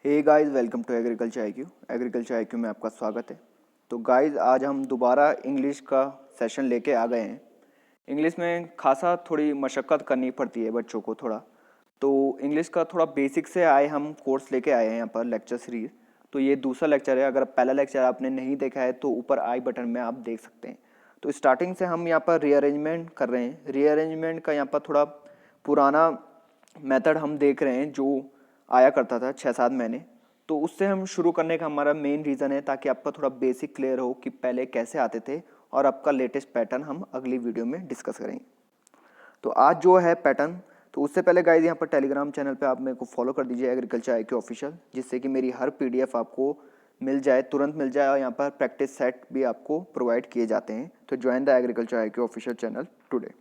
Hey guys, welcome to agriculture IQ. Agriculture IQ में आपका स्वागत है। तो गाइस, आज हम दोबारा इंग्लिश का सेशन लेके आ गए हैं। इंग्लिश में खासा थोड़ी मशक्क़त करनी पड़ती है बच्चों को थोड़ा। तो इंग्लिश का थोड़ा बेसिक से आए हम कोर्स लेके आए हैं यहाँ पर लेक्चर सीरीज। तो ये दूसरा लेक्चर है। अगर पहला लेक्चर आपने नहीं देखा है तो ऊपर आई बटन में आप देख सकते हैं। तो स्टार्टिंग से हम यहाँ पर रीअरेंजमेंट कर रहे हैं। रीअरेंजमेंट का यहाँ पर थोड़ा पुराना मेथड हम देख रहे हैं जो आया करता था 6-7 महीने। तो उससे हम शुरू करने का हमारा मेन रीज़न है ताकि आपका थोड़ा बेसिक क्लियर हो कि पहले कैसे आते थे, और आपका लेटेस्ट पैटर्न हम अगली वीडियो में डिस्कस करेंगे। तो आज जो है पैटर्न, तो उससे पहले गाइज यहाँ पर टेलीग्राम चैनल पे आप मेरे को फॉलो कर दीजिए एग्रीकल्चर आईक्यू ऑफिशियल, जिससे कि मेरी हर पीडीएफ आपको मिल जाए, तुरंत मिल जाए। और यहाँ पर प्रैक्टिस सेट भी आपको प्रोवाइड किए जाते हैं। तो join the agriculture IQ official channel today.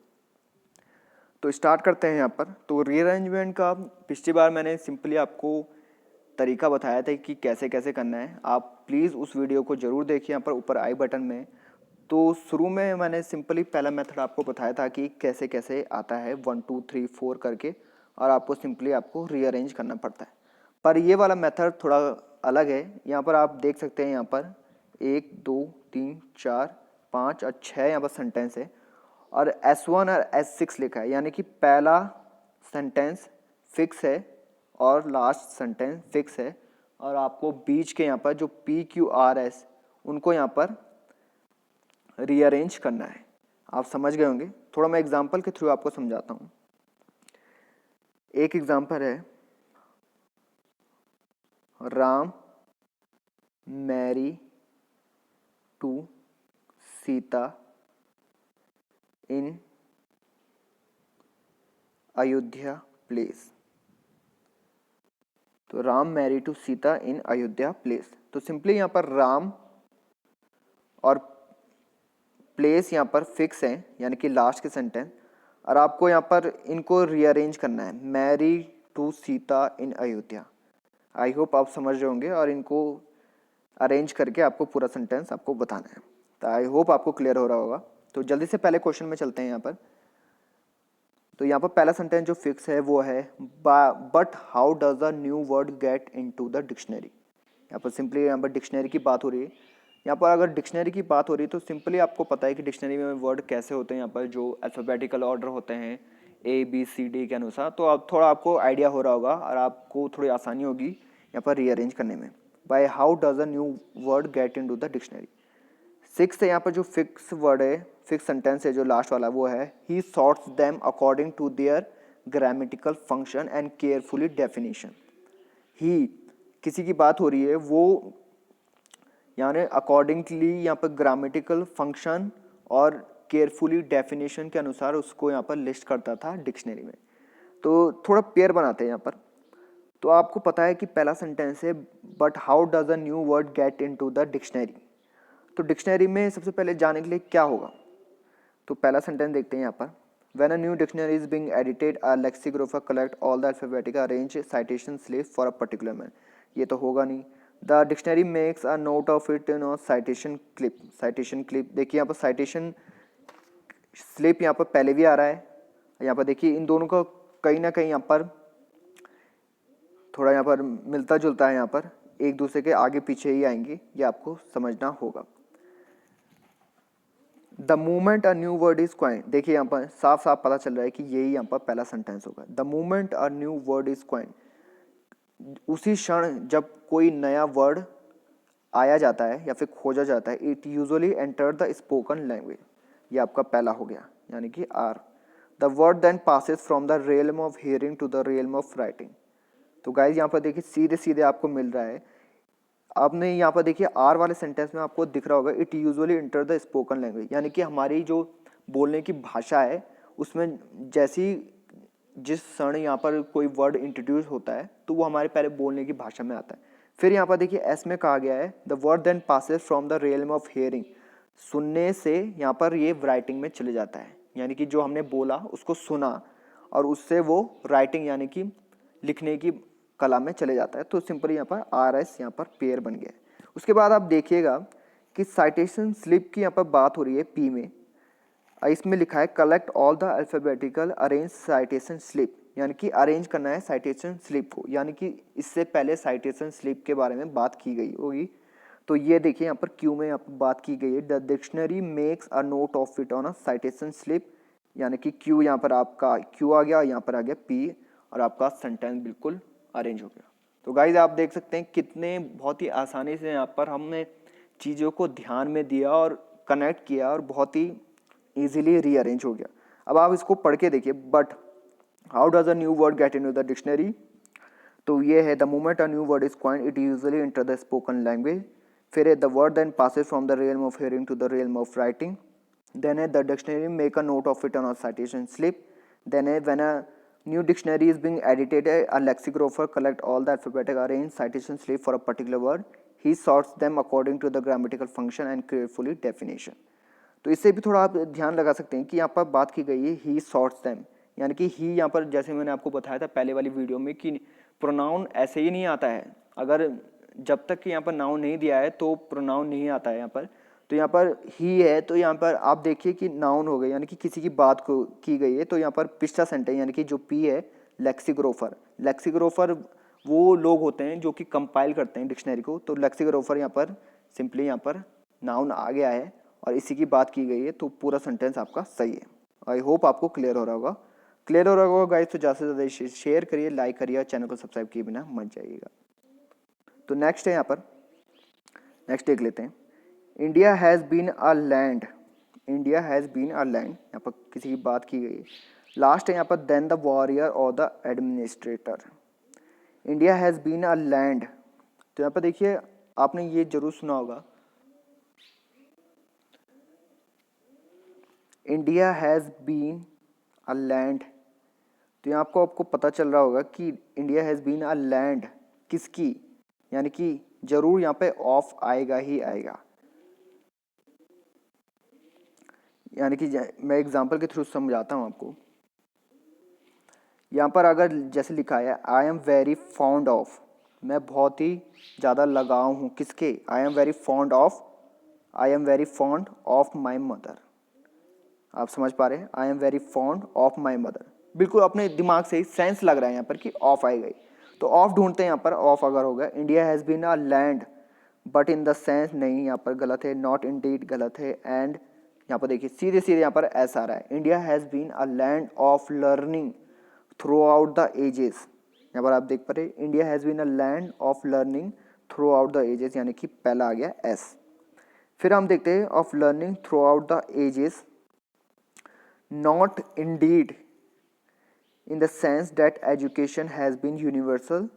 तो स्टार्ट करते हैं यहाँ पर। तो रीअरेंजमेंट का पिछली बार मैंने सिंपली आपको तरीका बताया था कि कैसे कैसे करना है। आप प्लीज़ उस वीडियो को ज़रूर देखिए, यहाँ पर ऊपर आई बटन में। तो शुरू में मैंने सिंपली पहला मेथड आपको बताया था कि कैसे कैसे आता है 1 2 3 4 करके, और आपको सिंपली आपको रीअरेंज करना पड़ता है। पर ये वाला मेथड थोड़ा अलग है। यहाँ पर आप देख सकते हैं, यहाँ पर 1 2 3 4 5 और 6 यहाँ पर सेंटेंस है, और S1 और S6 लिखा है, यानी कि पहला सेंटेंस फिक्स है और लास्ट सेंटेंस फिक्स है। और आपको बीच के यहाँ पर जो PQRS उनको यहाँ पर रीअरेंज करना है। आप समझ गए होंगे। थोड़ा मैं एग्जांपल के थ्रू आपको समझाता हूँ। एक एग्जांपल है, Ram marry to Sita in Ayodhya place. तो Ram marry to Sita in Ayodhya place. तो सिंपली यहाँ पर राम और प्लेस यहाँ पर फिक्स है, यानी कि लास्ट के सेंटेंस, और आपको यहाँ पर इनको रीअरेंज करना है, marry to Sita in Ayodhya. I hope आप समझ रहे होंगे, और इनको अरेंज करके आपको पूरा सेंटेंस आपको बताना है। तो आई होप आपको क्लियर हो रहा होगा। तो जल्दी से पहले क्वेश्चन में चलते हैं यहाँ पर। तो यहाँ पर पहला सेंटेंस जो फिक्स है वो है, but how does a new word get into the dictionary. यहाँ पर सिंपली यहाँ पर डिक्शनरी की बात हो रही है। यहाँ पर अगर डिक्शनरी की बात हो रही है तो सिंपली आपको पता है कि डिक्शनरी में वर्ड कैसे होते हैं। यहाँ पर जो अल्फ़ाबेटिकल ऑर्डर होते हैं ABCD के अनुसार, तो अब थोड़ा आपको आइडिया हो रहा होगा और आपको थोड़ी आसानी होगी यहाँ पर रीअरेंज करने में। By how does a new word get into the dictionary. 6 यहाँ पर जो फिक्स वर्ड है, फिक्स सेंटेंस है जो लास्ट वाला, वो है he sorts them according to their grammatical function and carefully definition. ही किसी की बात हो रही है, वो यानी अकॉर्डिंगली यहाँ पर ग्रामेटिकल फंक्शन और केयरफुली डेफिनेशन के अनुसार उसको यहाँ पर लिस्ट करता था डिक्शनरी में। तो थोड़ा पेयर बनाते हैं यहाँ पर। तो आपको पता है कि पहला सेंटेंस है, but how does a new word get into the dictionary. तो डिक्शनरी में सबसे पहले जाने के लिए क्या होगा, तो पहला सेंटेंस देखते हैं यहाँ पर, when a new dictionary is being edited a lexicographer collect all the alphabetic arrange citation slip for a particular man. ये तो होगा नहीं। The dictionary makes a note of it in citation clip. Citation clip देखिए, यहाँ पर citation slip यहाँ पर पहले भी आ रहा है। यहाँ पर देखिए इन दोनों का कहीं ना कहीं यहाँ पर थोड़ा यहाँ पर मिलता जुलता है, यहाँ पर एक दूसरे के आगे पीछे ही आएंगे, ये आपको समझना होगा। The moment a new word is coin, देखिए यहाँ पर साफ साफ पता चल रहा है कि यही यहाँ पर पहला सेंटेंस होगा। The moment a new word is coin, उसी क्षण जब कोई नया वर्ड आया जाता है या फिर खोजा जाता है, it usually enter the spoken language. ये आपका पहला हो गया, यानी कि R. The word then passes from the realm of hearing to the realm of writing. तो गाइज यहाँ पर देखिए सीधे सीधे आपको मिल रहा है। आपने यहाँ पर देखिए आर वाले सेंटेंस में आपको दिख रहा होगा, it usually enter the spoken language, यानी कि हमारी जो बोलने की भाषा है उसमें जैसी जिस क्षण यहाँ पर कोई वर्ड इंट्रोड्यूस होता है तो वो हमारे पहले बोलने की भाषा में आता है। फिर यहाँ पर देखिए एस में कहा गया है, the word then passes from the realm of hearing, सुनने से यहाँ पर ये राइटिंग में चले जाता है, यानी कि जो हमने बोला उसको सुना और उससे वो राइटिंग यानी कि लिखने की कला में चले जाता है। तो सिंपली यहाँ पर आर एस यहाँ पर पेयर बन गया है। उसके बाद आप देखिएगा कि साइटेशन स्लिप की यहाँ पर बात हो रही है पी में। इसमें लिखा है collect all the alphabetical arrange citation slip, यानी कि अरेंज करना है साइटेशन स्लिप को, यानी कि इससे पहले साइटेशन स्लिप के बारे में बात की गई होगी। तो ये देखिए यहाँ पर क्यू में यहाँ पर बात की गई है, the dictionary makes a note of it on a citation slip, यानी कि क्यू यहाँ पर आपका क्यू आ गया, यहाँ पर आ गया पी, और आपका सेंटेंस बिल्कुल अरेंज हो गया। तो गाइज आप देख सकते हैं कितने बहुत ही आसानी से यहाँ पर हमने चीज़ों को ध्यान में दिया और कनेक्ट किया और बहुत ही ईजिली रीअरेंज हो गया। अब आप इसको पढ़ के देखिए, but how does a new word get into the dictionary. तो ये है the moment a new word is coined it usually enter the spoken language, फिर है the word then passes from the realm of hearing to the realm of writing, then है the dictionary make a note of it on a citation slip, then है when a new dictionary is being edited, a lexicographer collect all the alphabetic arrange citation slip for a particular word, he sorts them according to the grammatical function and carefully definition। तो इससे भी थोड़ा आप ध्यान लगा सकते हैं कि यहाँ पर बात की गई है ही सॉर्ट्स देम, यानी कि ही यहाँ पर जैसे मैंने आपको बताया था पहले वाली वीडियो में कि प्रोनाउन ऐसे ही नहीं आता है, अगर जब तक कि यहाँ पर नाउन नहीं दिया है तो प्रोनाउन नहीं आता है यहाँ पर। तो यहाँ पर ही है तो यहाँ पर आप देखिए कि नाउन हो गई, यानी कि किसी की बात को की गई है। तो यहाँ पर पिछला सेंटेंस यानी कि जो पी है लेक्सिग्रोफर, लेक्सिग्रोफर वो लोग होते हैं जो कि कंपाइल करते हैं डिक्शनरी को। तो लेक्सिग्रोफर यहाँ पर सिंपली यहाँ पर नाउन आ गया है और इसी की बात की गई है, तो पूरा सेंटेंस आपका सही है। आई होप आपको क्लियर हो रहा होगा। क्लियर हो रहा होगा गाइस, तो ज़्यादा से ज़्यादा शेयर करिए, लाइक करिए और चैनल को सब्सक्राइब किए बिना मत जाइएगा। तो नेक्स्ट है यहाँ पर, नेक्स्ट देख लेते हैं। India has been a land, India has been a land, यहाँ पर किसी की बात की गई है। लास्ट है यहाँ पर देन द वॉरियर और the administrator. India has been a land, तो यहाँ पर देखिए आपने ये जरूर सुना होगा, India has been a land. तो यहाँ आपको पता चल रहा होगा कि India has been a land किसकी, यानी कि जरूर यहाँ पे ऑफ आएगा ही आएगा। यानी कि मैं एग्जांपल के थ्रू समझाता हूँ आपको। यहाँ पर अगर जैसे लिखा है I am very fond of, मैं बहुत ही ज़्यादा लगाव हूँ किसके, I am very fond of, I am very fond of my mother. आप समझ पा रहे हैं, I am very fond of my mother, बिल्कुल अपने दिमाग से ही सेंस लग रहा है यहाँ पर कि ऑफ आई गई। तो ऑफ ढूंढते हैं यहाँ पर, ऑफ अगर होगा India has been a land, but in the sense नहीं, यहाँ पर गलत है, नॉट इंडीड गलत है, एंड यहाँ पर देखिए सीधे सीधे यहाँ पर ऐसा आ रहा है, India has been a land of learning throughout the ages. यहाँ पर आप देख पा रहे India has been a land of learning throughout the ages, यानी कि पहला आ गया एस। फिर हम देखते हैं of learning throughout the ages, not indeed in the sense that education has been universal,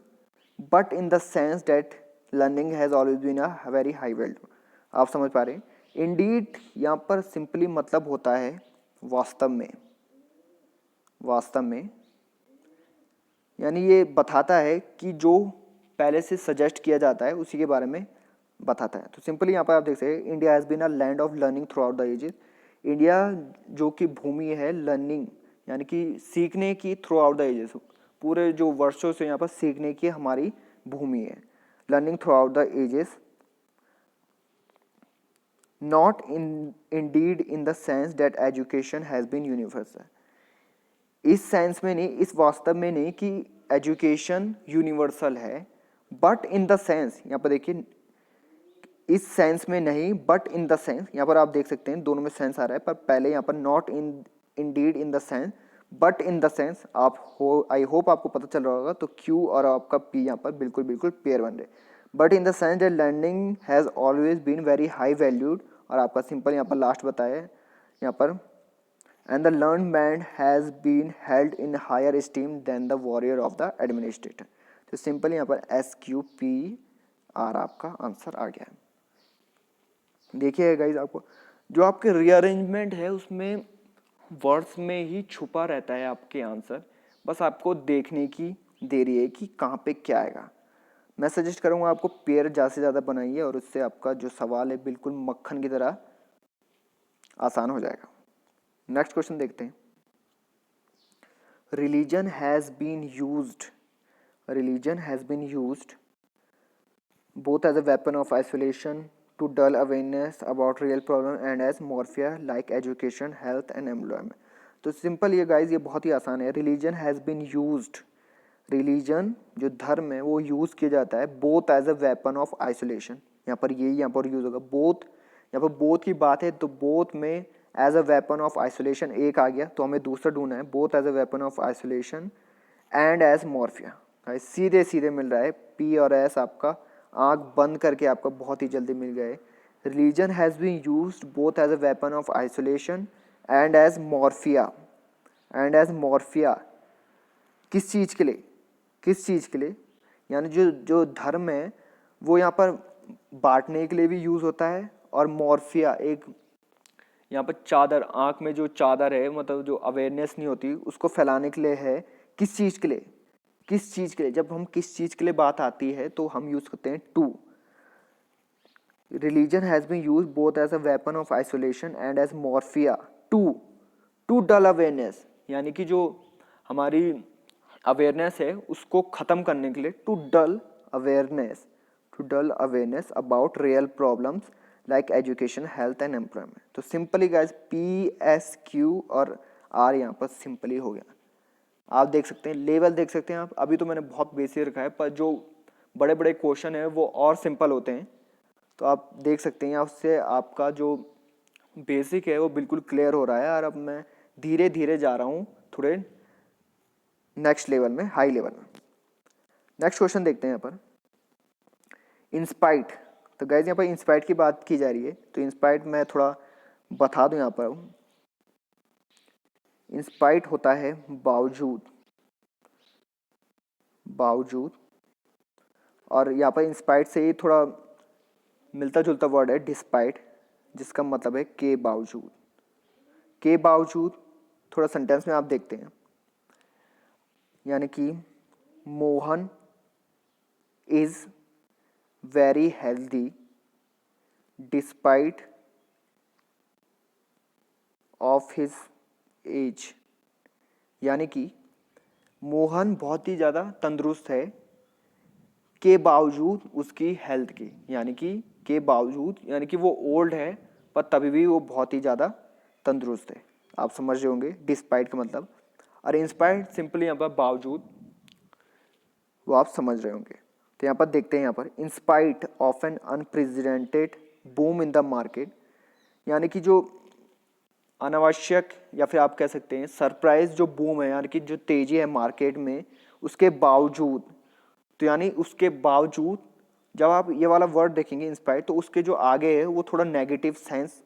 but in the sense that learning has always been a very high value। आप समझ पा रहे हैं, indeed यहाँ पर सिंपली मतलब होता है वास्तव में, वास्तव में, यानी ये बताता है कि जो पहले से सजेस्ट किया जाता है उसी के बारे में बताता है। तो सिंपली यहाँ पर आप देख सकते हैं India has been a land of learning throughout the ages, India जो कि भूमि है लर्निंग यानी कि सीखने की थ्रू आउट द एजेस, पूरे जो वर्षों से यहाँ पर सीखने की हमारी भूमि है, learning throughout the ages, not indeed in the sense that education has been universal. इस सेंस में नहीं, इस वास्तव में नहीं कि एजुकेशन यूनिवर्सल है, बट इन द सेंस, यहाँ पर देखिए इस सेंस में नहीं बट इन द सेंस, यहाँ पर आप देख सकते हैं दोनों में सेंस आ रहा है, पर पहले यहाँ पर not indeed in the sense but in the sense, आप हो आई होप आपको पता चल रहा होगा। तो क्यू और आपका पी यहाँ पर बिल्कुल बिल्कुल पेयर बन रहे, but in the sense that learning has always been very high valued, और आपका सिंपल यहाँ पर लास्ट बताया है यहाँ पर, and the learn man has been held in higher esteem than the warrior of the administrator. तो सिंपल यहाँ पर एस क्यू पी आर आपका आंसर आ गया है। देखिए गाइज, आपको जो आपके रीअरेंजमेंट है उसमें वर्ड्स में ही छुपा रहता है आपके आंसर, बस आपको देखने की देरी है कि कहाँ पे क्या आएगा। मैं सजेस्ट करूँगा आपको पेयर ज़्यादा से ज़्यादा बनाइए और उससे आपका जो सवाल है बिल्कुल मक्खन की तरह आसान हो जाएगा। नेक्स्ट क्वेश्चन देखते हैं। Religion has been used, religion has been used both as a weapon of isolation to dull awareness about real problem and as morphia like education, health and employment। तो सिंपल ये guys, ये बहुत ही आसान है। Religion has been used, religion जो धर्म है वो यूज़ किया जाता है both as a weapon of isolation. यहाँ पर यही यहाँ पर यूज़ होगा बोथ, यहाँ पर बोथ की बात है तो बोथ में as a weapon of isolation एक आ गया, तो हमें दूसरा ढूंढना है both as a weapon of isolation and as morphia. सीधे सीधे मिल रहा है, पी और एस आपका आंख बंद करके आपका बहुत ही जल्दी मिल गए। Religion has been used both as a weapon of isolation and as morphia, and as morphia किस चीज़ के लिए, किस चीज़ के लिए, यानी जो जो धर्म है वो यहाँ पर बांटने के लिए भी यूज़ होता है, और मॉर्फिया एक यहाँ पर चादर, आँख में जो चादर है मतलब जो अवेयरनेस नहीं होती उसको फैलाने के लिए है। किस चीज़ के लिए, किस चीज़ के लिए, जब हम किस चीज़ के लिए बात आती है तो हम यूज़ करते हैं to. Religion has been use both as a weapon of isolation and as morphia to dull awareness, यानी कि जो हमारी अवेयरनेस है उसको ख़त्म करने के लिए, to dull awareness about real problems like education, health and employment. तो सिंपली गाइज PSQ और R यहाँ पर सिंपली हो गया। आप देख सकते हैं लेवल, देख सकते हैं आप, अभी तो मैंने बहुत बेसिक रखा है पर जो बड़े बड़े क्वेश्चन है वो और सिंपल होते हैं, तो आप देख सकते हैं उससे आपका जो बेसिक है वो बिल्कुल क्लियर हो रहा है। और अब मैं धीरे धीरे जा रहा हूँ थोड़े नेक्स्ट लेवल में, हाई लेवल में। नेक्स्ट क्वेश्चन देखते हैं यहाँ पर इंस्पाइट। तो गाइज यहाँ पर इंस्पाइट की बात की जा रही है, तो इंस्पाइट मैं थोड़ा बता दूं यहाँ पर। इंस्पाइट होता है बावजूद, बावजूद, और यहाँ पर इंस्पाइट से ही थोड़ा मिलता जुलता वर्ड है डिस्पाइट, जिसका मतलब है के बावजूद। के बावजूद थोड़ा सेंटेंस में आप देखते हैं, यानी कि Mohan is very healthy despite of his age, यानी कि मोहन बहुत ही ज़्यादा तंदुरुस्त है के बावजूद उसकी हेल्थ की, यानी कि के बावजूद यानी कि वो ओल्ड है पर तभी भी वो बहुत ही ज़्यादा तंदुरुस्त है। आप समझ रहे होंगे डिस्पाइट का मतलब, और इंस्पाइट सिंपली यहाँ पर बावजूद, वो आप समझ रहे होंगे। तो यहाँ पर देखते हैं, यहाँ पर in spite of an unprecedented boom in the market, यानी कि जो अनावश्यक या फिर आप कह सकते हैं सरप्राइज जो बूम है, यानी कि जो तेजी है मार्केट में, उसके बावजूद, तो यानी उसके बावजूद जब आप ये वाला वर्ड देखेंगे इंस्पाइट, तो उसके जो आगे है वो थोड़ा नेगेटिव सेंस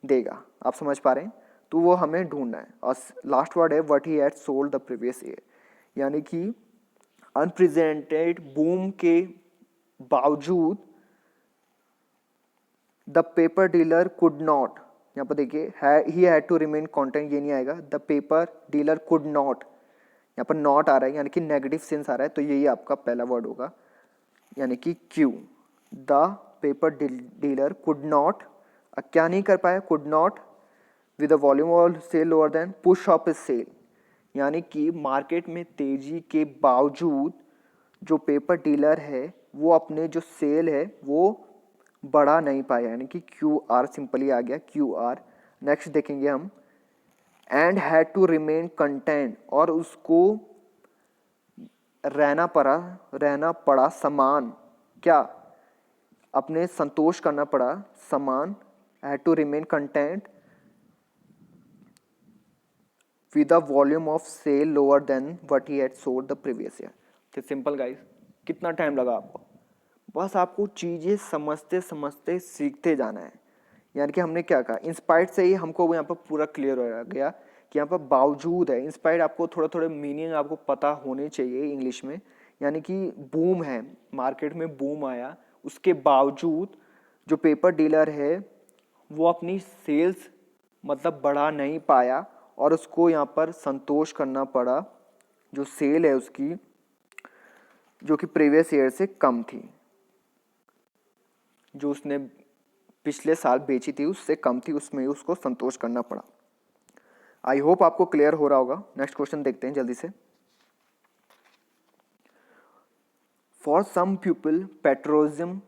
देगा। आप समझ पा रहे हैं, तो वो हमें ढूंढना है। और लास्ट वर्ड है what he had sold the previous year, यानी कि अनप्रेजेंटेड बूम के बावजूद the paper dealer could not, यहाँ पर देखिए he had to remain content, ये नहीं आएगा। The paper dealer could not, यहाँ पर नॉट आ रहा है यानी कि नेगेटिव सेंस आ रहा है, तो यही आपका पहला वर्ड होगा, यानी कि Q. The paper dealer could not, क्या नहीं कर पाया, could not with the volume of sale lower than push up sale, यानी कि मार्केट में तेजी के बावजूद जो पेपर डीलर है वो अपने जो सेल है वो बढ़ा नहीं पाया, यानी कि QR सिंपली आ गया, QR। नेक्स्ट देखेंगे हम and had to remain content, और उसको रहना पड़ा समान, क्या अपने संतोष करना पड़ा समान, had to remain content with the volume of sale lower than what he had sold the previous year. तो सिंपल गाइस, कितना टाइम लगा आपको, बस आपको चीज़ें समझते समझते सीखते जाना है। यानी कि हमने क्या कहा, इंस्पायर्ड से ही हमको यहाँ पर पूरा क्लियर हो गया कि यहाँ पर बावजूद है। इंस्पायर्ड आपको थोड़ा थोड़ा मीनिंग आपको पता होने चाहिए इंग्लिश में, यानी कि बूम है, मार्केट में बूम आया, उसके बावजूद जो पेपर डीलर है वो अपनी सेल्स मतलब बढ़ा नहीं पाया, और उसको यहाँ पर संतोष करना पड़ा, जो सेल है उसकी जो कि प्रीवियस ईयर से कम थी, जो उसने पिछले साल बेची थी उससे कम थी, उसमें उसको संतोष करना पड़ा। आई होप आपको क्लियर हो रहा होगा। नेक्स्ट क्वेश्चन देखते हैं जल्दी से। फॉर सम पीपल पेट्रोलिज्म,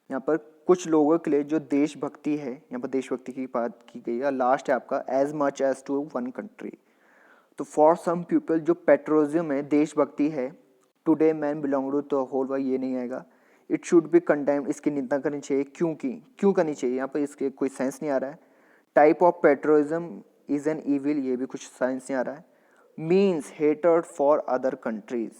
यहाँ पर कुछ लोगों के लिए जो देशभक्ति है, यहाँ पर देशभक्ति की बात की गई है। लास्ट है आपका as much as to one country. तो फॉर सम पीपल जो पेट्रोलिज्म है, देशभक्ति है, today man belong to the whole world, ये नहीं आएगा। इट शुड बी कंडेम्ड, इसकी निंदा करनी चाहिए। क्योंकि क्यों करनी चाहिए, यहाँ पर इसके कोई सेंस नहीं आ रहा है। Type of patriotism is an evil, ये भी कुछ साइंस नहीं आ रहा है। Means hatred for other countries,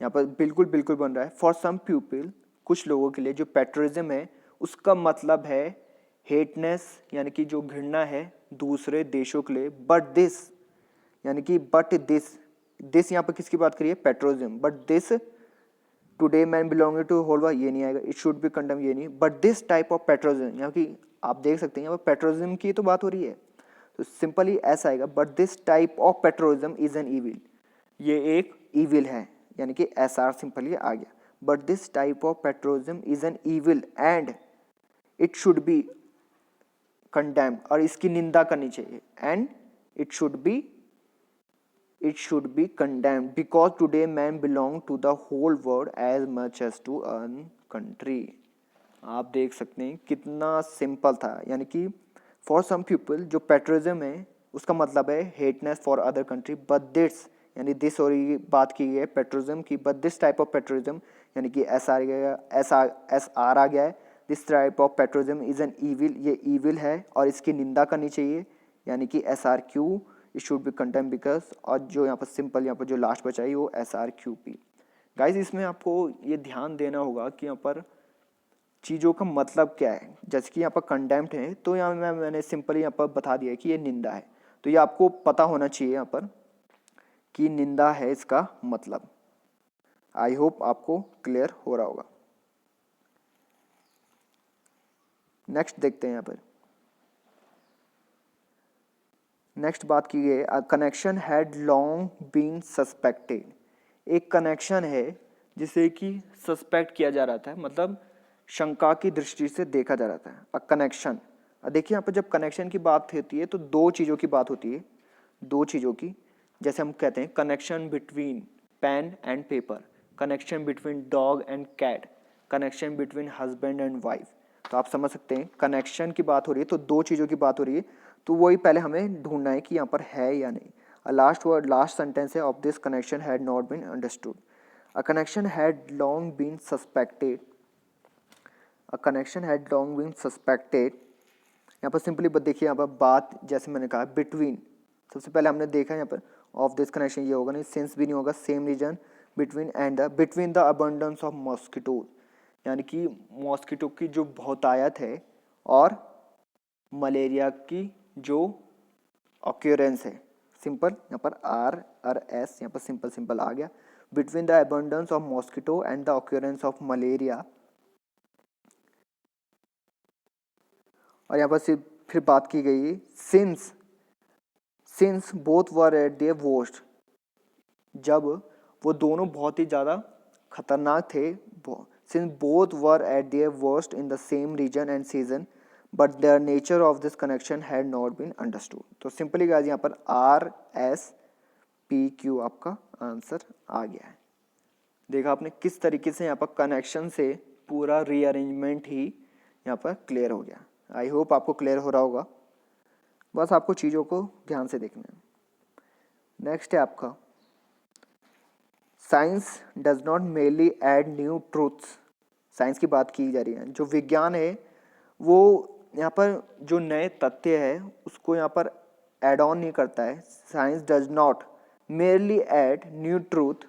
यहाँ पर बिल्कुल बिल्कुल बन रहा है। फॉर सम पीपल, कुछ लोगों के लिए जो पेट्रोलिज्म है उसका मतलब है हेटनेस, यानी कि जो घृणा है दूसरे देशों के लिए। बट दिस, यानी कि बट दिस यहाँ पर किसकी बात करिए, patriotism. But this today man belonging to whole world, ये नहीं आएगा। इट शुड बी कंडेम, ये नहीं। But this type of patriotism, यहाँ की आप देख सकते हैं यहाँ पर पेट्रोलिज्म की तो बात हो रही है, तो सिंपली ऐसा आएगा, but this type of patriotism is an evil, ये एक ईविल है, यानी कि एस आर सिंपली आ गया। But this type of patriotism is an evil and it should be condemned, और इसकी निंदा करनी चाहिए। And it should be condemned because today man belong to the whole world as much as to own country. आप देख सकते हैं कितना सिंपल था, यानी कि फॉर सम पीपल जो पेट्रोलिज्म है उसका मतलब है hateness for other country. But this, यानी दिस और ये बात की गई है पेट्रोलिज्म की। But this type of patriotism, यानी कि एस आर आ गया है। This type of patriotism is an evil, ये ईविल है और इसकी निंदा करनी चाहिए, यानी कि S R Q. It should be condemned because, और जो यहाँ पर सिंपल यहाँ पर जो लास्ट बचा है वो S R Q P. Guys इसमें आपको ये ध्यान देना होगा कि यहाँ पर चीज़ों का मतलब क्या है। जैसे कि यहाँ पर कंडेम्ड है, तो यहाँ मैंने सिंपली यहाँ पर बता दिया कि ये निंदा है, तो ये आपको पता होना चाहिए यहाँ पर कि निंदा है इसका मतलब। आई होप आपको क्लियर हो रहा होगा। नेक्स्ट देखते हैं यहाँ पर। नेक्स्ट बात की गई, a connection had long been suspected. एक कनेक्शन है जिसे कि सस्पेक्ट किया जा रहा था, मतलब शंका की दृष्टि से देखा जा रहा था। अ कनेक्शन, देखिए यहाँ पर जब कनेक्शन की बात होती है तो दो चीज़ों की बात होती है, दो चीज़ों की। जैसे हम कहते हैं connection between pen and paper, connection between dog and cat, connection between husband and wife. तो आप समझ सकते हैं कनेक्शन की बात हो रही है तो दो चीज़ों की बात हो रही है, तो वही पहले हमें ढूंढना है कि यहाँ पर है या नहीं। लास्ट वर्ड, लास्ट सेंटेंस है, of this connection had not been understood. A connection had long been suspected, a connection had long been suspected. यहाँ पर सिंपली देखिए, यहाँ पर बात जैसे मैंने कहा बिटवीन, सबसे पहले हमने देखा यहाँ पर ऑफ दिस कनेक्शन, ये होगा नहीं, सेंस भी नहीं होगा, same region between and the, between the abundance of mosquitoes, यानी कि मॉस्किटो की जो बहुतायत है और मलेरिया की जो ऑक्यूरेंस है। सिंपल यहाँ पर आर आर एस यहाँ पर सिंपल सिंपल आ गया। Between the abundance of mosquito and the occurrence of malaria, और यहाँ पर फिर बात की गई since both were at their worst, जब वो दोनों बहुत ही ज़्यादा खतरनाक थे। Since both were at their worst in the same region and season but the nature of this connection had not been understood. तो सिंपली गाइस यहाँ पर आर एस पी क्यू आपका आंसर आ गया है। देखा आपने किस तरीके से यहाँ पर कनेक्शन से पूरा रीअरेंजमेंट ही यहाँ पर क्लियर हो गया। आई होप आपको क्लियर हो रहा होगा, बस आपको चीज़ों को ध्यान से देखना है। नेक्स्ट है आपका, science does not merely add new truths. Science की बात की जा रही है, जो विज्ञान है वो यहाँ पर जो नए तथ्य है उसको यहाँ पर ऐड ऑन नहीं करता है। Science does not merely add new truth,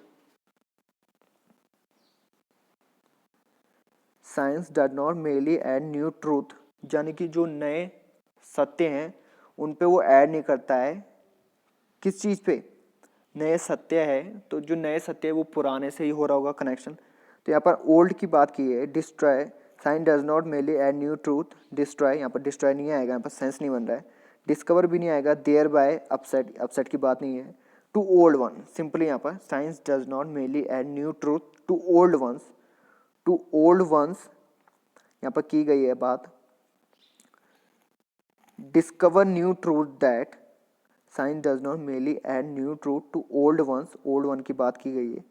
science does not merely add new truth, यानी कि जो नए सत्य हैं उन पे वो ऐड नहीं करता है। किस चीज़ पे? नए सत्य है, तो जो नए सत्य है वो पुराने से ही हो रहा होगा कनेक्शन। तो यहाँ पर ओल्ड की बात की है, destroy, science does not merely add new truth, destroy, यहाँ पर डिस्ट्रॉय नहीं आएगा, यहाँ पर सेंस नहीं बन रहा है। डिस्कवर भी नहीं आएगा, देयर बाय अपसेट, अपसेट की बात नहीं है। टू ओल्ड वन, सिंपली यहाँ पर science does not merely add new truth to old ones, to old ones यहाँ पर की गई है बात। Discover new truth that, science does not merely add new truth to old ones, old one की बात की गई है।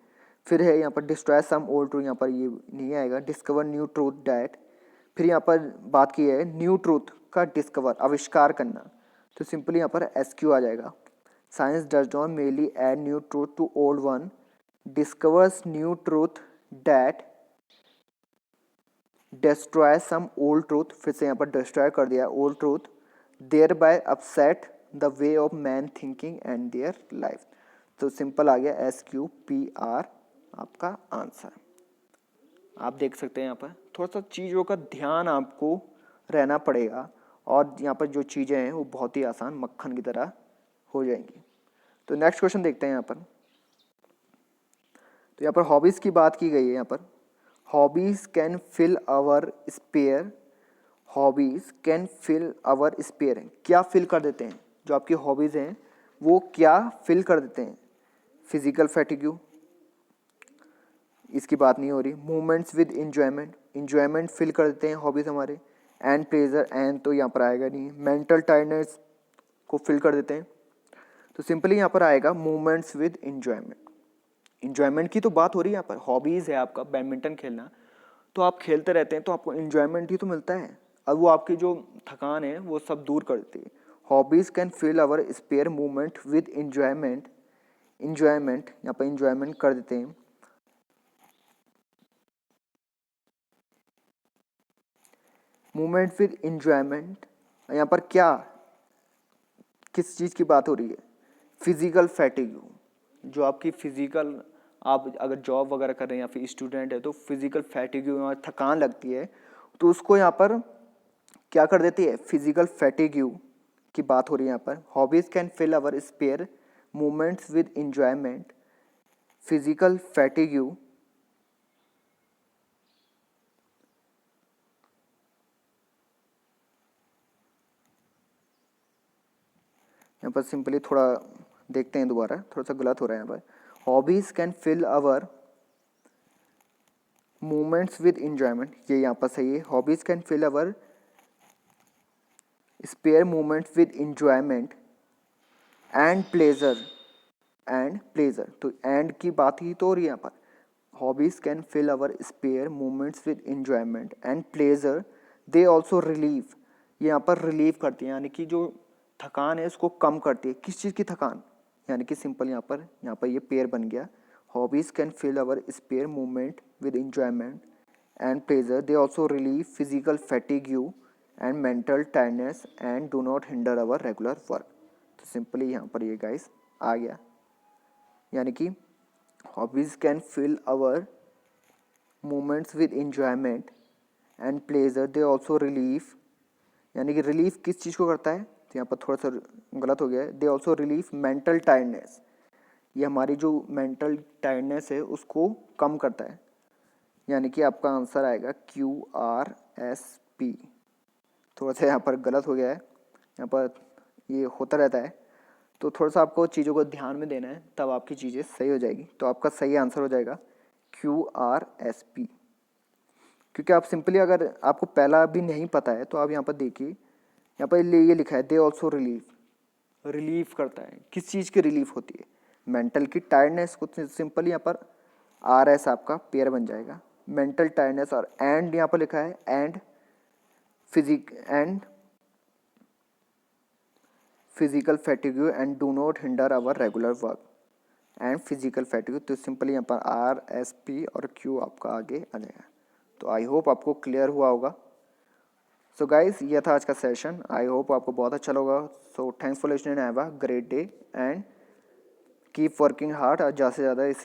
फिर है यहाँ पर डिस्ट्रॉय सम ओल्ड ट्रूथ, यहाँ पर ये नहीं आएगा। डिस्कवर न्यू ट्रूथ दैट, फिर यहाँ पर बात की है न्यू ट्रूथ का डिस्कवर, आविष्कार करना, तो सिंपली यहाँ पर SQ आ जाएगा। Science does not merely add new truth to old one, discovers new truth that destroy some old truth, फिर से यहाँ पर डिस्ट्रॉय कर दिया old truth, thereby upset the way of man thinking and their life. तो simple आ गया SQPR आपका आंसर। आप देख सकते हैं यहाँ पर थोड़ा सा चीज़ों का ध्यान आपको रहना पड़ेगा और यहाँ पर जो चीज़ें हैं वो बहुत ही आसान मक्खन की तरह हो जाएंगी। तो नेक्स्ट क्वेश्चन देखते हैं यहाँ पर। तो यहाँ पर हॉबीज़ की बात की गई है। यहाँ पर hobbies can fill our spare, hobbies can fill our spare, क्या फिल कर देते हैं, जो आपकी हॉबीज़ हैं वो क्या फिल कर देते हैं। फिजिकल फैटिग्यू, इसकी बात नहीं हो रही। Movements with enjoyment, enjoyment fill कर देते हैं हॉबीज़ हमारे। एंड प्लेजर, एंड तो यहाँ पर आएगा नहीं। मेंटल टायर्डनेस को फिल कर देते हैं, तो सिंपली यहाँ पर आएगा मूवमेंट्स विद इंजॉयमेंट। इंजॉयमेंट की तो बात हो रही है यहाँ पर। हॉबीज़ है आपका बैडमिंटन खेलना, तो आप खेलते रहते हैं तो आपको इंजॉयमेंट ही तो मिलता है, अब वो आपकी जो थकान है वो सब दूर कर देती है। Hobbies can fill our spare movement with enjoyment, enjoyment यहाँ पर इंजॉयमेंट कर देते हैं। मूवमेंट विद इंजॉयमेंट, यहाँ पर क्या किस चीज़ की बात हो रही है। फिजिकल फैटिग, जो आपकी फिजिकल, आप अगर जॉब वगैरह कर रहे हैं या फिर स्टूडेंट है तो फिजिकल फैटिग थकान लगती है, तो उसको यहाँ पर क्या कर देती है, फिजिकल फैटिग की बात हो रही है यहाँ पर। Hobbies can fill our spare movements with enjoyment, physical fatigue, यहाँ पर सिंपली थोड़ा देखते हैं दोबारा, थोड़ा सा गलत हो रहा है यहाँ पर। Hobbies can fill our movements with enjoyment, ये यहाँ पर सही है। Hobbies can fill our spare movements with enjoyment and pleasure, and pleasure, तो एंड की बात ही तो हो रही है यहाँ पर। Hobbies can fill our spare movements with enjoyment and pleasure, they also relieve, ये यहाँ पर रिलीव करती है, यानी कि जो थकान है उसको कम करती है। किस चीज़ की थकान, यानी कि सिंपल यहाँ पर ये पेयर बन गया। Hobbies can fill our spare movement with enjoyment and pleasure, they also relieve physical fatigue and mental tiredness and do not hinder our regular work. तो सिंपली यहाँ पर ये गाइस आ गया, यानी कि hobbies can fill our movements with enjoyment and pleasure, they also relief, यानी कि रिलीफ किस चीज़ को करता है, तो यहाँ पर थोड़ा सा गलत हो गया है। दे ऑल्सो रिलीफ मेंटल टायर्डनेस, ये हमारी जो मेंटल टायर्डनेस है उसको कम करता है, यानी कि आपका आंसर आएगा QRSP। थोड़ा सा यहाँ पर गलत हो गया है, यहाँ पर ये होता रहता है, तो थोड़ा सा आपको चीज़ों को ध्यान में देना है, तब आपकी चीज़ें सही हो जाएगी। तो आपका सही आंसर हो जाएगा QRSP, क्योंकि आप सिंपली अगर आपको पहला भी नहीं पता है तो आप यहाँ पर देखिए, यहाँ पर ये लिखा है दे ऑल्सो रिलीफ करता है। किस चीज़ की रिलीफ होती है, मेंटल की टायर्डनेस को। सिंपली यहाँ पर RS आपका पेयर बन जाएगा, मेंटल टायर्डनेस, और एंड यहाँ पर लिखा है and physical fatigue and do not hinder our regular work and physical fatigue, तो सिंपली यहाँ पर RSP और Q आपका आगे आ जाएगा। तो आई होप आपको क्लियर हुआ होगा। सो गाइस, ये था आज का सेशन, आई होप आपको बहुत अच्छा लगा। So thanks for listening, have a great day and keep working hard, ज़्यादा से ज़्यादा इस